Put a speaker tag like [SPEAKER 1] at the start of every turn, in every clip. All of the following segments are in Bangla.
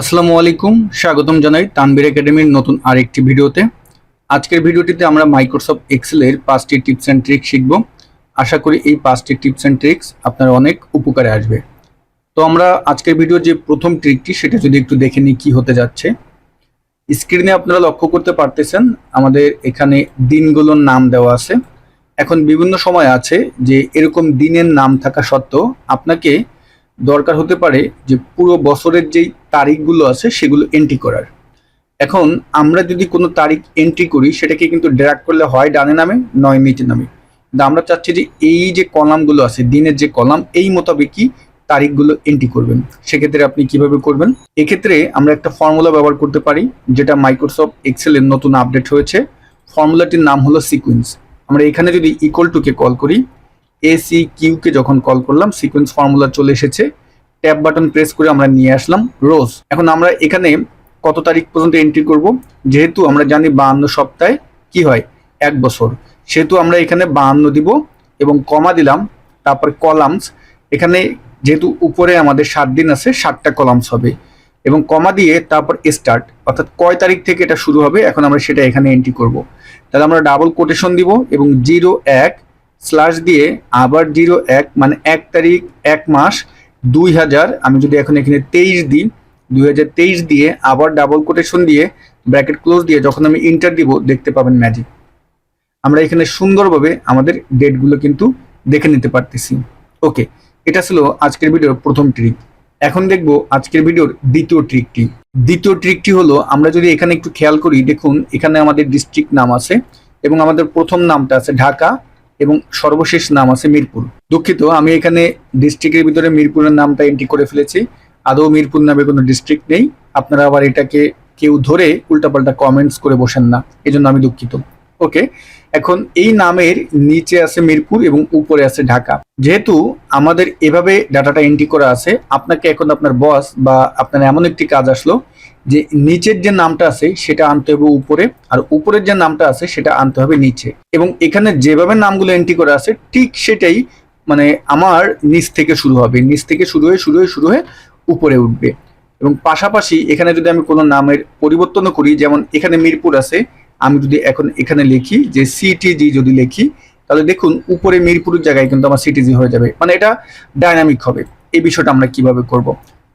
[SPEAKER 1] আসসালামু আলাইকুম, স্বাগতম জানাই তানভীর একাডেমির নতুন আরেকটি ভিডিওতে। আজকের ভিডিওটিতে আমরা মাইক্রোসফট এক্সেলের 5টি টিপস অ্যান্ড ট্রিক্স শিখব। আশা করি এই 5টি টিপস অ্যান্ড ট্রিক্স আপনার অনেক উপকারে আসবে। তো আমরা আজকের ভিডিওর যে প্রথম ট্রিকটি সেটা যদি একটু দেখে নিই কি হতে যাচ্ছে। স্ক্রিনে আপনারা লক্ষ্য করতে পারতেছেন আমাদের এখানে দিনগুলোর নাম দেওয়া আছে। এখন বিভিন্ন সময় আছে যে এরকম দিনের নাম থাকা সত্ত্বেও আপনাকে দরকার হতে পারে যে পুরো বছরের যেই তারিখগুলো আছে সেগুলো এন্ট্রি করার। এখন আমরা যদি কোনো তারিখ এন্ট্রি করি সেটাকে কিন্তু ড্র্যাগ করলে হয় ডানে নামে নয় নিচে নামে, কিন্তু আমরা চাচ্ছি যে এই যে কলামগুলো আছে দিনের যে কলাম এই মোতাবেকই তারিখগুলো এন্ট্রি করবেন। সেক্ষেত্রে আপনি কিভাবে করবেন? এক্ষেত্রে আমরা একটা ফর্মুলা ব্যবহার করতে পারি যেটা মাইক্রোসফট এক্সেলের নতুন আপডেট হয়েছে। ফর্মুলাটির নাম হলো সিকোয়েন্স। আমরা এখানে যদি ইকুয়াল টু কে কল করি, ACQ কে যখন কল করলাম সিকোয়েন্স ফর্মুলা চলে এসেছে। ট্যাব বাটন প্রেস করে আমরা নিয়ে আসলাম রোজ। এখন আমরা এখানে কত তারিখ পর্যন্ত এন্ট্রি করব? যেহেতু আমরা জানি 52 সপ্তাহে কি হয় 1 বছর, সেহেতু আমরা এখানে 52 দিব এবং কমা দিলাম, তারপর কলামস। এখানে যেহেতু উপরে আমাদের 7 দিন আছে 7টা কলামস হবে এবং কমা দিয়ে তারপর স্টার্ট, অর্থাৎ কয় তারিখ থেকে এটা শুরু হবে এখন আমরা সেটা এখানে এন্ট্রি করব। তাহলে আমরা ডাবল কোটেশন দিব এবং 01 স্ল্যাশ দিয়ে আবার 01 মানে 1 তারিখ 1 মাস 2000। আমি যদি এখন এখানে 23 দিই, 2023 দিয়ে আবার ডাবল কোটেশন দিয়ে ব্র্যাকেট ক্লোজ দিয়ে যখন আমি ইন্টার দিব দেখতে পাবেন ম্যাজিক, আমরা এখানে সুন্দরভাবে আমাদের ডেটগুলো কিন্তু দেখে নিতে পারতেছি। ওকে, এটা ছিল আজকের ভিডিওর প্রথম ট্রিক। এখন দেখব আজকের ভিডিওর দ্বিতীয় ট্রিকটি। দ্বিতীয় ট্রিকটি হলো আমরা যদি এখানে একটু খেয়াল করি, দেখুন এখানে আমাদের ডিস্ট্রিক্ট নাম আছে এবং আমাদের প্রথম নামটা আছে ঢাকা এবং সর্বশেষ নাম আছে মিরপুর। দুঃখিত, আমি এখানে ডিস্ট্রিক্টের ভিতরে মিরপুরের নামটা এন্ট্রি করে ফেলেছি। আদৌ মিরপুর নামে কোনো ডিস্ট্রিক্ট নেই। আপনারা আবার এটাকে কেউ ধরে উল্টাপাল্টা কমেন্টস করে বসেন না, এজন্য আমি দুঃখিত। ওকে, এখন এই নামের নিচে আছে মিরপুর এবং উপরে আছে ঢাকা। যেহেতু আমাদের এভাবে ডাটাটা এন্ট্রি করা আছে, আপনাকে এখন আপনার বস বা আপনার এমন একটি কাজ আসলো যে নিচের যে নামটা আছে সেটা আনতে হবে উপরে, আর উপরের যে নামটা আছে সেটা আনতে হবে নিচে। এবং এখানে যেভাবে নামগুলো এন্ট্রি করা আছে ঠিক সেটাই মানে আমার নিচ থেকে শুরু হবে, নিচ থেকে শুরু হয়ে উপরে উঠবে। এবং পাশাপাশি এখানে যদি আমি কোনো নামের পরিবর্তনও করি, যেমন এখানে মিরপুর আছে, আমি যদি এখন এখানে লিখি যে সিটিজি যদি লিখি, তাহলে দেখুন উপরে মিরপুরের জায়গায় কিন্তু আমার সিটিজি হয়ে যাবে, মানে এটা ডাইনামিক হবে। এই বিষয়টা আমরা কিভাবে করব?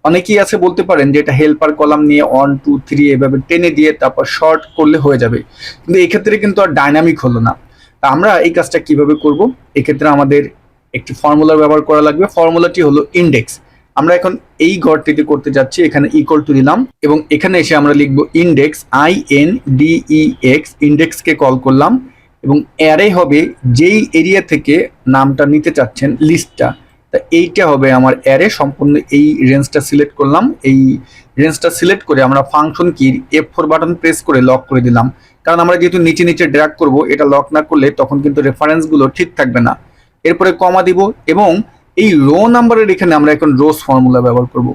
[SPEAKER 1] অনেকেই আছে বলতে পারেন যে এটা হেল্পার কলাম নিয়ে 1 2 3 এভাবে টেনে দিয়ে তারপর শর্ট করলে হয়ে যাবে, কিন্তু এক্ষেত্রে কিন্তু আর ডাইনামিক হলো না। তা আমরা এই কাজটা কিভাবে করব? এক্ষেত্রে আমাদের একটি ফর্মুলা ব্যবহার করা লাগবে। ফর্মুলাটি হলো ইন্ডেক্স। আমরা এখন এই ঘরটিতে করতে যাচ্ছি, এখানে ইকুয়াল টু দিলাম এবং এখানে এসে আমরা লিখব ইন্ডেক্স, INDEX। ইন্ডেক্সকে কল করলাম এবং অ্যারে হবে যেই এরিয়া থেকে নামটা নিতে চাচ্ছেন লিস্টটা, তা এইটা হবে আমার অ্যারে। সম্পূর্ণ এই রেঞ্জটা সিলেক্ট করলাম। এই রেঞ্জটা সিলেক্ট করে আমরা ফাংশন কির F4 বাটন প্রেস করে লক করে দিলাম, কারণ আমরা যেহেতু নিচে নিচে ড্র্যাগ করব, এটা লক না করলে তখন কিন্তু রেফারেন্সগুলো ঠিক থাকবে না। এরপরে কমা দিব এবং এই রো নাম্বারের এখানে আমরা এখন রোজ ফর্মুলা ব্যবহার করব।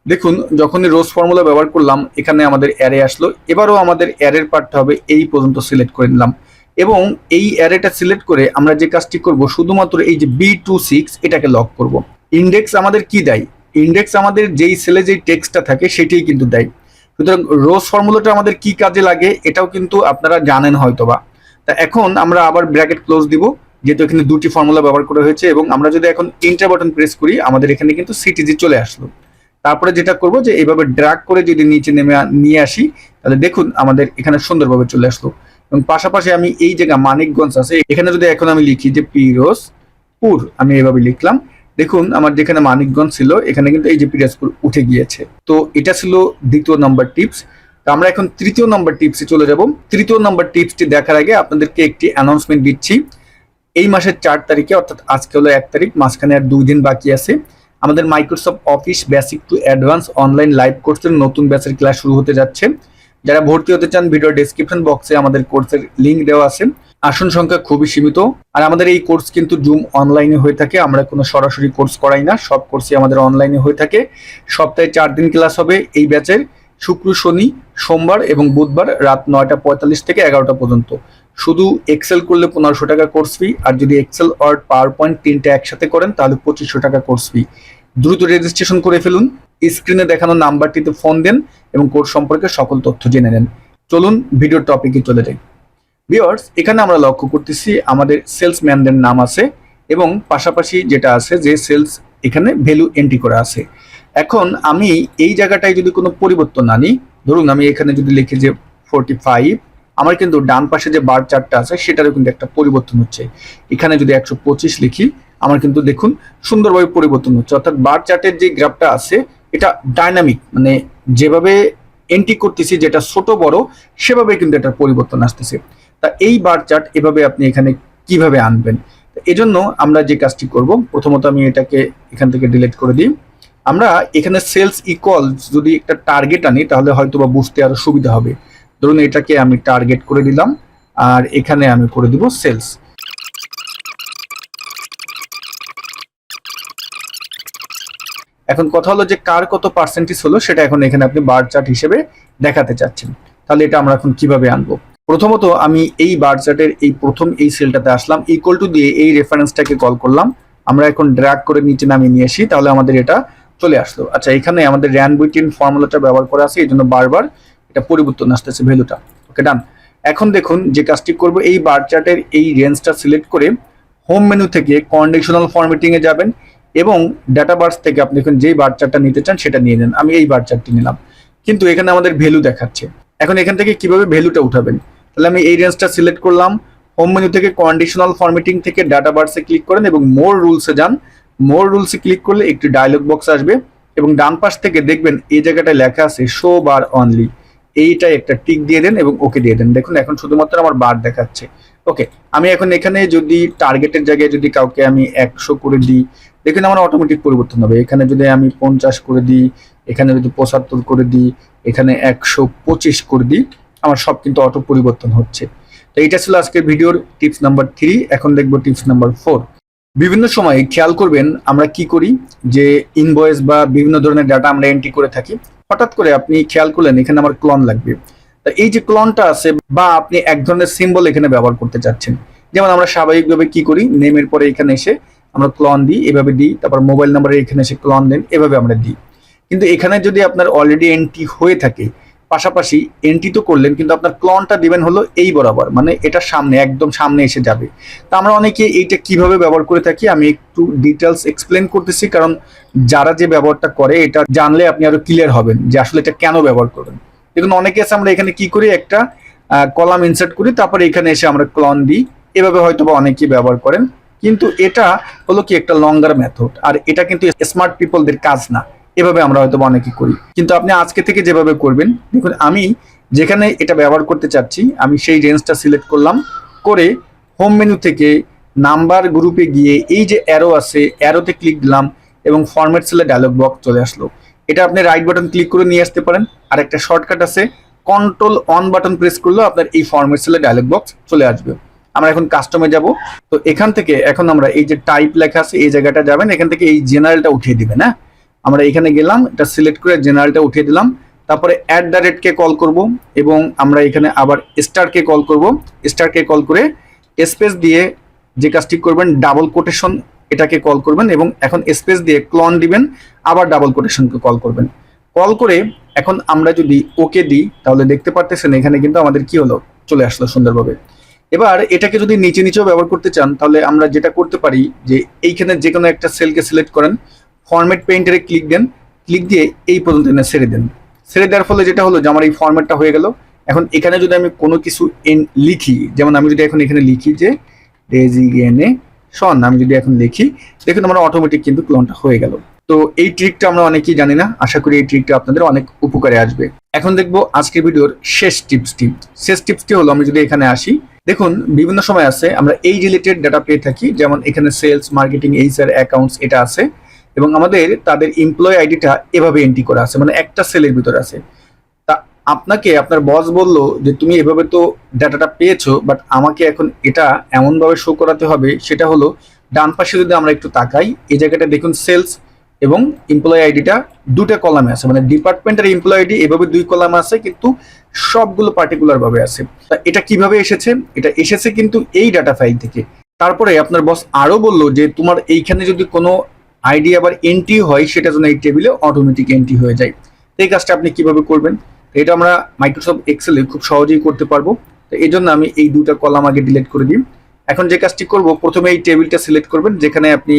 [SPEAKER 1] দেখুন যখনই রোজ ফর্মুলা ব্যবহার করলাম এখানে আমাদের অ্যারে আসলো। এবারও আমাদের অ্যারের পার্টটা হবে এই পর্যন্ত সিলেক্ট করে নিলাম এবং এই অ্যারেটা সিলেক্ট করে আমরা যে কাজটি করব শুধুমাত্র এই যে B26 এটাকে লক করব। ইন্ডেক্স আমাদের কি দেয়? ইন্ডেক্স আমাদের যেই সেলে যেই টেক্সটটা থাকে সেটাই কিন্তু দেয়। সুতরাং রোজ ফর্মুলাটা আমাদের কি কাজে লাগে এটাও কিন্তু আপনারা জানেন হয়তোবা। তা এখন আমরা আবার ব্র্যাকেট ক্লোজ দিব, যেহেতু এখানে দুটি ফর্মুলা ব্যবহার করা হয়েছে। এবং আমরা যদি এখন এন্টার বাটন প্রেস করি আমাদের এখানে কিন্তু সিটিজি চলে আসলো। তারপরে যেটা করব যে এইভাবে ড্র্যাগ করে যদি নিচে নেমে নিয়ে আসি, তাহলে দেখুন আমাদের এখানে সুন্দরভাবে চলে আসলো। এবং পাশাপাশি আমি এই জায়গা মানিকগঞ্জ আছে, এখানে যদি এখন আমি লিখি যে পিরোজপুর, আমি এভাবে লিখলাম, দেখুন আমার যেখানে মানিকগঞ্জ ছিল এখানে কিন্তু এই যে পিরোজপুর উঠে গিয়েছে। তো এটা ছিল দ্বিতীয় নম্বর টিপস। তো আমরা এখন তৃতীয় নম্বর টিপসে চলে যাব। তৃতীয় নম্বর টিপসটি দেখার আগে আপনাদেরকে একটি অ্যানাউন্সমেন্ট দিচ্ছি। এই মাসের 4 তারিখে, অর্থাৎ আজকে হলো 1 তারিখ, মাঝখানে আর 2 দিন বাকি আছে, আমাদের Microsoft office basic to advance online live কোর্সের নতুন ব্যাচের ক্লাস শুরু হতে যাচ্ছে। যারা ভর্তি হতে চান ভিডিও ডেসক্রিপশন বক্সে আমাদের কোর্সের লিঙ্ক দেওয়া আছে। আসন সংখ্যা খুবই সীমিত, আর আমাদের এই কোর্স কিন্তু জুম অনলাইনে হয়ে থাকে। আমরা কোনো সরাসরি কোর্স করাই না, সব কোর্সই আমাদের অনলাইনে হয়ে থাকে। সপ্তাহে 4 দিন ক্লাস হবে এই ব্যাচের, শুক্র শনি সোমবার এবং বুধবার রাত 9টা 45 থেকে 11টা পর্যন্ত। শুধু এক্সেল করলে 1500 টাকা কোর্স ফি, আর যদি এক্সেল ওয়ার্ড পাওয়ার পয়েন্ট 3টা একসাথে করেন তাহলে 2500 টাকা কোর্স ফি। দ্রুত রেজিস্ট্রেশন করে ফেলুন। স্ক্রিনে দেখানো নাম্বারটিতে ফোন দেন এবং কোর্স সম্পর্কে সকল তথ্য জেনে নেন। চলুন ভিডিওর টপিকে চলে যাই। ভিউয়ার্স, এখানে আমরা লক্ষ্য করতেছি আমাদের সেলসম্যানদের নাম আছে এবং পাশাপাশি যেটা আছে যে সেলস এখানে ভ্যালু এন্ট্রি করা আছে। এখন আমি এই জায়গাটায় যদি কোনো পরিবর্তন আনি, ধরুন আমি এখানে যদি লিখি যে 45, আমার কিন্তু ডান পাশে যে বার চার্টটা আছে সেটারও কিন্তু একটা পরিবর্তন হচ্ছে। এখানে যদি 125 লিখি, আমার কিন্তু দেখুন সুন্দরভাবে পরিবর্তন হচ্ছে। অর্থাৎ বার চার্টের যে গ্রাফটা আছে এটা ডাইনামিক, মানে যেভাবে এন্ট্রি করতেছি যেটা ছোট বড় সেভাবে কিন্তু এটার পরিবর্তন আসতেছে। তা এই বার চার্ট এভাবে আপনি এখানে কিভাবে আনবেন, এজন্য আমরা যে কাজটি করব, প্রথমত আমি এটাকে এখান থেকে ডিলিট করে দিই। আমরা এখানে সেলস ইকুয়ালস যদি একটা টার্গেট আনি তাহলে হয়তো বা বুঝতে আরো সুবিধা হবে। ধরুন এটাকে আমি টার্গেট করে দিলাম আর এখানে আমি করে দিব সেলস। এখন কথা হলো যে কার কত পার্সেন্টেজ হলো সেটা এখন এখানে আপনি বার চার্ট হিসেবে দেখাতে চাচ্ছেন। তাহলে এটা আমরা এখন কিভাবে আনবো? প্রথমত আমি এই বার চার্টের এই প্রথম এই সেলটাতে আসলাম, ইকুয়াল টু দিয়ে এই রেফারেন্সটাকে কল করলাম। আমরা এখন ড্র্যাগ করে নিচে নামিয়ে নিয়ে আসি, তাহলে আমাদের এটা চলে আসলো। আচ্ছা, এখানে আমাদের র্যান বুইটিন ফর্মুলাটা ব্যবহার করা আছে, এই জন্য বারবার এটা পরিবর্তন আসতেছে ভ্যালুটা। ওকে, ডান। এখন দেখুন যে কাজটি করব, এই বার চার্টের এই রেঞ্জটা সিলেক্ট করে হোম মেনু থেকে কন্ডিশনাল ফরম্যাটিং এ যাবেন এবং ডাটাবার্স থেকে আপনি এখন যেই বার চার্টটা নিতে চান সেটা নিয়ে নেন। আমি এই বার চার্টটি নিলাম, কিন্তু এখানে আমাদের ভ্যালু দেখাচ্ছে। এখন এখান থেকে কিভাবে ভ্যালুটা উঠাবেন? তাহলে আমি এই রেঞ্জটা সিলেক্ট করলাম, হোম মেনু থেকে কন্ডিশনাল ফরম্যাটিং থেকে ডাটাবার্সে ক্লিক করেন এবং মোর রুলসে যান। মোর রুলসে ক্লিক করলে একটি ডায়লগ বক্স আসবে এবং ডান পাশ থেকে দেখবেন এই জায়গাটায় লেখা আছে শো বার অনলি, এইটাই একটা টিক দিয়ে দেন এবং ওকে দিয়ে দেন। দেখুন এখন শুধুমাত্র আমার বার দেখাচ্ছে। ওকে, আমি এখন এখানে যদি টার্গেটের জায়গায় যদি কাউকে আমি 100 করে দিই, দেখুন আমার অটোমেটিক পরিবর্তন হবে। এখানে যদি আমি 50 করে দিই, এখানে যদি 75 করে দিই, এখানে 125 করে দিই, আমার সব কিন্তু অটো পরিবর্তন হচ্ছে। তো এটা ছিল আজকের ভিডিওর টিপস নাম্বার 3। এখন দেখবো টিপস নাম্বার 4। বিভিন্ন সময় খেয়াল করবেন আমরা কি করি, যে ইনভয়েস বা বিভিন্ন ধরনের ডাটা আমরা এন্ট্রি করে থাকি, হঠাৎ করে আপনি খেয়াল করলেন এখানে আমার ক্লন লাগবে। তা এই যে ক্লনটা আছে বা আপনি এক ধরনের সিম্বল এখানে ব্যবহার করতে চাচ্ছেন, যেমন আমরা স্বাভাবিকভাবে কি করি, নেমের পরে এখানে এসে আমরা ক্লন দিই, এভাবে দিই, তারপর মোবাইল নাম্বারে এখানে এসে ক্লন দেন, এভাবে আমরা দিই। কিন্তু এখানে যদি আপনার অলরেডি এন্ট্রি হয়ে থাকে, পাশাপাশি এন্ট্রি তো করলেন কিন্তু আপনার ক্লনটা দিবেন হলো এই বরাবর, মানে এটা সামনে একদম সামনে এসে যাবে। তা আমরা অনেকে এইটা কিভাবে ব্যবহার করে থাকি আমি একটু ডিটেলস এক্সপ্লেন করতেছি, কারণ যারা যে ব্যবহারটা করে এটা জানলে আপনি আরো ক্লিয়ার হবেন যে আসলে এটা কেন ব্যবহার করবেন। দেখুন অনেকে আছে আমরা এখানে কি করি, একটা কলাম ইনসার্ট করি, তারপরে এখানে এসে আমরা ক্লন দিই, এভাবে হয়তো বা অনেকেই ব্যবহার করেন। কিন্তু এটা হলো কি একটা লঙ্গার মেথড, আর এটা কিন্তু স্মার্ট পিপলদের কাজ না। এভাবে আমরা হয়তো অনেকে করি, কিন্তু আপনি আজকে থেকে যেভাবে করবেন, দেখুন আমি যেখানে এটা ব্যবহার করতে চাচ্ছি আমি সেই রেঞ্জটা সিলেক্ট করলাম, করে হোম মেনু থেকে নাম্বার গ্রুপে গিয়ে এই যে অ্যারো আছে অ্যারোতে ক্লিক দিলাম এবং ফরম্যাট সেলে ডায়লগ বক্স চলে আসলো। এটা আপনি রাইট বাটন ক্লিক করে নিয়ে আসতে পারেন, আর একটা শর্টকাট আছে কন্ট্রোল অন বাটন প্রেস করলেও আপনার এই ফরম্যাট সেলে ডায়লগ বক্স চলে আসবে। আমরা এখন কাস্টমে যাব, তো এখান থেকে এখন আমরা এই যে টাইপ লেখা আছে এই জায়গাটা যাবেন, এখান থেকে এই জেনারেলটা উঠিয়ে দিবেন। হ্যাঁ, আমরা এখানে গেলাম, এটা সিলেক্ট করে জেনারেলটা উঠিয়ে দিলাম, তারপরে @কে কল করব এবং আমরা এখানে আবার স্টারকে কল করব। স্টারকে কল করে স্পেস দিয়ে যে কাজটি করবেন ডাবল কোটেশন এটাকে কল করবেন এবং এখন স্পেস দিয়ে ক্লন দিবেন, আবার ডাবল কোটেশনকে কল করবেন। কল করে এখন আমরা যদি ওকে দিই তাহলে দেখতে পারতেছেন এখানে কিন্তু আমাদের কি হলো, চলে আসলো সুন্দরভাবে। এবার এটাকে যদি নিচে নিচেও ব্যবহার করতে চান তাহলে আমরা যেটা করতে পারি যে এইখানে যে কোনো একটা সেলকে সিলেক্ট করেন, ফরম্যাট পেইন্টারে ক্লিক দেন, ক্লিক দিয়ে এই পর্যন্ত এনে ছেড়ে দেন। ছেড়ে দেওয়ার ফলে যেটা হলো যে আমার এই ফরম্যাটটা হয়ে গেল। এখন এখানে যদি আমি কোনো কিছু লিখি, যেমন আমি যদি এখন এখানে লিখি যে রেজিগনেশন, আমি যদি এখন লিখি, দেখুন আমার অটোমেটিক কিন্তু ক্লোনটা হয়ে গেল। তো এই ট্রিকটা আমরা অনেকেই জানি না, আশা করি এই ট্রিকটা আপনাদের অনেক উপকারে আসবে। এখন দেখবো আজকের ভিডিওর শেষ টিপসটি হলো, আমি যদি এখানে আসি, দেখুন বিভিন্ন সময় আছে আমরা এই রিলেটেড ডাটা পেয়ে থাকি, যেমন এখানে সেলস, মার্কেটিং, এইচআর, অ্যাকাউন্টস এটা আছে এবং আমাদের তাদের এমপ্লয়ি আইডিটা এভাবে এন্ট্রি করা আছে, মানে একটা সেলের ভিতরে আছে। তা আপনাকে আপনার বস বললো যে তুমি এভাবে তো ডাটাটা পেয়েছো, বাট আমাকে এখন এটা এমনভাবে শো করাতে হবে, সেটা হলো ডান পাশে যদি আমরা একটু তাকাই, এই জায়গাটা দেখুন সেলস এবং এমপ্লয়ি আইডিটা দুটো কলামে আছে, মানে ডিপার্টমেন্টের এমপ্লয়ি আইডি এভাবে 2 কলামে আছে, কিন্তু সবগুলো পার্টিকুলার ভাবে আছে। তা এটা কিভাবে এসেছে? এটা এসেছে কিন্তু এই ডাটা ফাইল থেকে। তারপরে আপনার বস আরো বললো যে তোমার এইখানে যদি কোনো আইডি আবার এন্ট্রি হয় সেটা যেন এই টেবিলে অটোমেটিক এন্ট্রি হয়ে যায়। তো এই কাজটা আপনি কিভাবে করবেন, এটা আমরা মাইক্রোসফট এক্সেলে খুব সহজেই করতে পারবো। তো এই জন্য আমি এই দুটা কলাম আগে ডিলিট করে দিই। এখন যে কাজটি করব, প্রথমে এই টেবিলটা সিলেক্ট করবেন যেখানে আপনি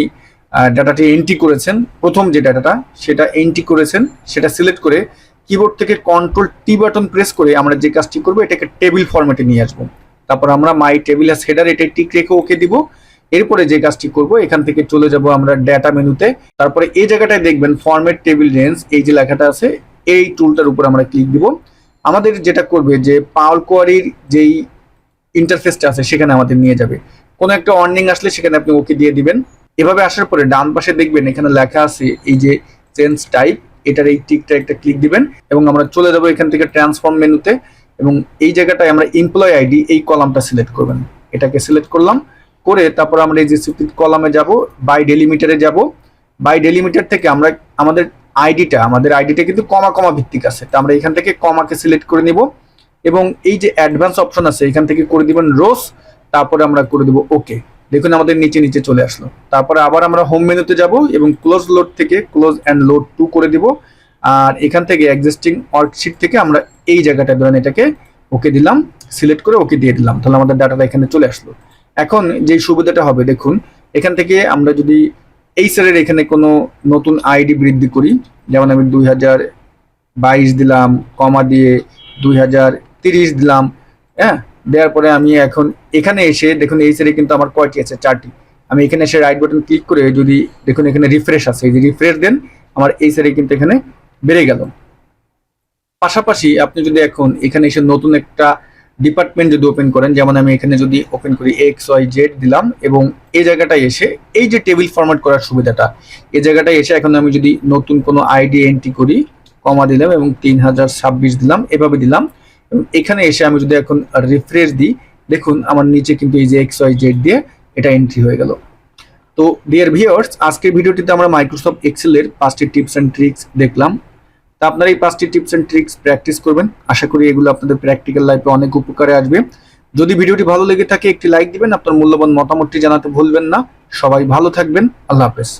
[SPEAKER 1] ডাটাটি এন্ট্রি করেছেন, প্রথম যে ডাটাটা সেটা এন্ট্রি করেছেন সেটা সিলেক্ট করে কিবোর্ড থেকে কন্ট্রোল টি বাটন প্রেস করে আমরা যে কাজটি করব এটাকে টেবিল ফরম্যাটে নিয়ে আসবো। তারপর আমরা মাই টেবিল অ্যাজ হেডার এটা টিক রেখে ওকে দিব। এরপরে যে কাজটি করব, এখান থেকে চলে যাব আমরা ডেটা মেনুতে। তারপরে এই জায়গাটায় দেখবেন ফরম্যাট টেবিল রেঞ্জ, এই যে লেখাটা আছে এই টুলটার উপর আমরা ক্লিক দিব। আমাদের যেটা করবে যে পাওয়ার কোয়ারির যেই ইন্টারফেসটা আছে সেখানে আমাদের নিয়ে যাবে। কোনো একটা ওয়ার্নিং আসলে সেখানে আপনি ওকে দিয়ে দিবেন। এভাবে আসার পরে ডান পাশে দেখবেন এখানে লেখা আছে এই যে চেঞ্জ টাইপ, এটার এই টিকটা একটা ক্লিক দিবেন এবং আমরা চলে যাব এখান থেকে ট্রান্সফর্ম মেনুতে এবং এই জায়গাটায় আমরা এমপ্লয় আইডি এই কলামটা সিলেক্ট করবেন। এটাকে সিলেক্ট করলাম, করে তারপর আমরা এই যে সিলেক্ট কলামে যাব, বাই ডেলিমিটারে যাব। বাই ডেলিমিটার থেকে আমরা আমাদের আইডিটা কিন্তু কমা কমা ভিত্তিক আছে, তো আমরা এখান থেকে কমাকে সিলেক্ট করে নিব এবং এই যে অ্যাডভান্স অপশন আছে এখান থেকে করে দিবেন রোস, তারপরে আমরা করে দেব ওকে। দেখুন আমাদের নিচে নিচে চলে আসলো। তারপরে আবার আমরা হোম মেনুতে যাব এবং ক্লোজ লোড থেকে ক্লোজ অ্যান্ড লোড টু করে দিব। আর এখান থেকে এক্সিস্টিং ওয়ার্কশিট থেকে আমরা এই জায়গাটা ধরেন এটাকে ওকে দিলাম, সিলেক্ট করে ওকে দিয়ে দিলাম, তাহলে আমাদের ডাটাটা এখানে চলে আসলো। এখন যে সুবিধাটা হবে দেখুন, এখান থেকে আমরা যদি এই সেলের এখানে কোনো নতুন আইডি বৃদ্ধি করি, যেমন আমি 2022 দিলাম, কমা দিয়ে 2030 দিলাম, হ্যাঁ, দেওয়ার পরে আমি এখন এখানে এসে দেখুন এই সেলে কিন্তু আমার কয়টি আছে, 4টি। আমি এখানে এসে রাইট বাটন ক্লিক করে যদি দেখুন এখানে রিফ্রেশ আছে, এই যে রিফ্রেশ দেন আমার এই সেলে কিন্তু এখানে বেড়ে গেল। পাশাপাশি আপনি যদি এখন এখানে এসে নতুন একটা ডিপার্টমেন্ট যদি ওপেন করেন, যেমন আমি এখানে যদি ওপেন করি XYZ দিলাম এবং এই জায়গাটায় এসে এই যে টেবিল ফরম্যাট করার সুবিধাটা, এই জায়গাটায় এসে এখন আমি যদি নতুন কোনো আইডি এন্ট্রি করি, কমা দিলাম এবং 3026 দিলাম, এভাবে দিলাম এবং এখানে এসে আমি যদি এখন রিফ্রেশ দিই, দেখুন আমার নিচে কিন্তু এই যে XYZ দিয়ে এটা এন্ট্রি হয়ে গেল। তো ডিয়ার ভিউয়ার্স, আজকের ভিডিওটিতে আমরা মাইক্রোসফট এক্সেলের 5টি টিপস অ্যান্ড ট্রিক্স দেখলাম। তা আপনারা এই 5টি টিপস অ্যান্ড ট্রিক্স প্র্যাকটিস করবেন, আশা করি এগুলো আপনাদের প্র্যাকটিক্যাল লাইফে অনেক উপকারে আসবে। যদি ভিডিওটি ভালো লেগে থাকে একটি লাইক দিবেন, আপনার মূল্যবান মতামতটি জানাতে ভুলবেন না। সবাই ভালো থাকবেন, আল্লাহ হাফেজ।